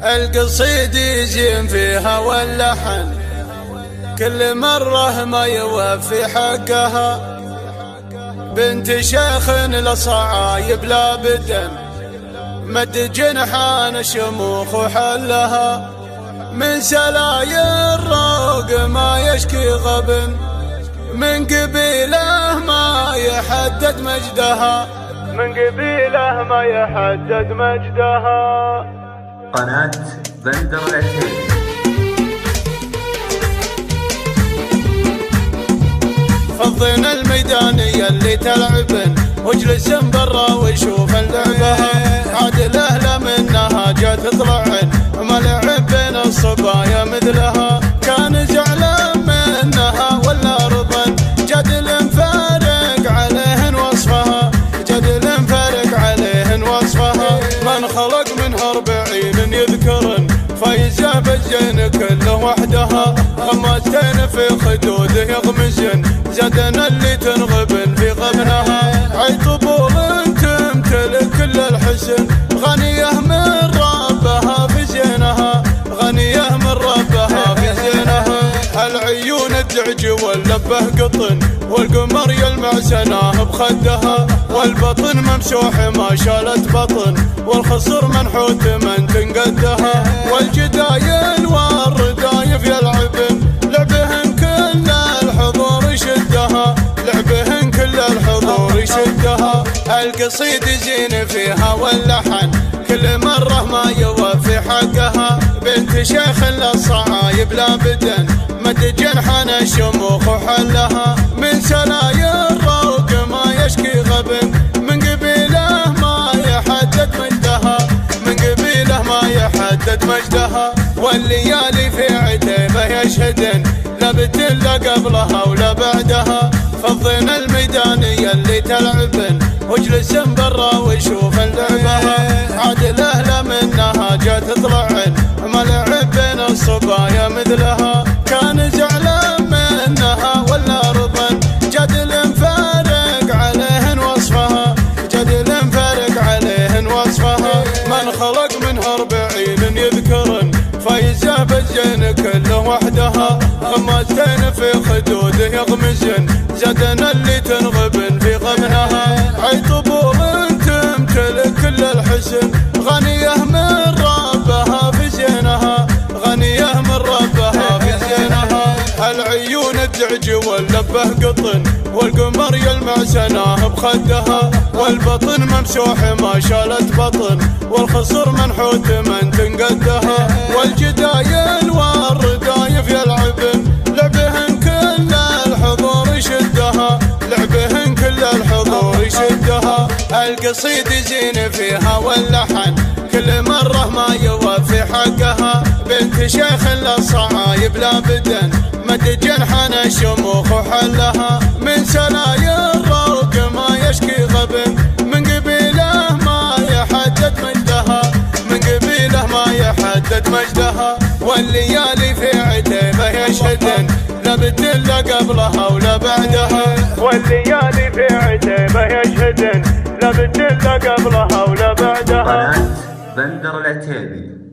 القصيد يزين فيها واللحن كل مرة ما يوفي حقها. بنت شيخ لصعايب لا بدن مد جنحان شموخ وحلها. من سلايا الروق ما يشكي غبن من قبيله ما يحدد مجدها. من قبيله ما يحدد مجدها. قناة بندر العتيبي. فضينا الميدان يلي تلعبن واجلس برا وشوف لعبها. عاد الاهله منها جات تطلعن وما لعب بين الصبايا مثلها. كان زعلان منها ولا رضن جدل فارق عليهن وصفها. جدل فارق عليهن وصفها. من خلق منها 40 يذكرن فايزة بالزين كله وحدها. غمازتين في خدوده يغمزن زدنا اللي تنغبن في غبنها. عي طبول تمتلك كل الحسن غنية من ربها في زينها. غنية من ربها في زينها. العيون الدعج واللبه قطن والقمر يلمع سناه بخدها. والبطن ممسوح ما شالت بطن والخصر منحوت من تنقدها. والجدايل والردايف يلعبن لعبهن كل الحضور يشدها. لعبهن كل الحضور يشدها. القصيد زين فيها واللحن كل مرة ما يوفي حقها. بنت شيخ للصعايب لا بدن مد جنحان شموخ وحلها. من سلايا الروق ما يشكي غبن من قبيله ما يحدد مجدها. من قبيله ما يحدد مجدها. والليالي في عتيبه يشهدن لا بدن لا قبلها ولا بعدها. فضينا الميدان يلي تلعبن واجلس برا وشوف لعبها. عاد الاهله منها جات تطلعن ما لعب بين الصبايا مثلها. كان زعلان منها ولا رضن جدل فارق عليهن وصفها. جدل فارق عليهن وصفها. من خلق منها 40 يذكرن فايزة بالزين كله وحدها. غمازتين في خدوده يغمزن زدنا اللي تنغبن في غبنها. عي طبول تمتلك كل الحسن غنية من ربها في زينها. غنية من ربها في زينها. العيون الدعج واللبه قطن والقمر يلمع سناه بخدها. والبطن ممسوح ما شالت بطن والخصر منحوت من تنقدها. والجدايل والردايف يلعبن لعبهن كل الحضور يشدها. لعبهن كل الحضور يشدها. القصيد زين فيها واللحن كل مرة ما يوفي حقها. بنت شيخ للصعايب لا بدن مد جنحان شموخ وحلها. من سلايا الروق ما يشكي غبن من قبيله ما يحدد مجدها. من قبيله ما يحدد مجدها. والليالي في عتيبه يشهدن لا بدن لا قبلها ولا بعدها. والليالي في عتيبه يشهدن لا بدن لا قبلها ولا بعدها. قناة بندر العتيبي.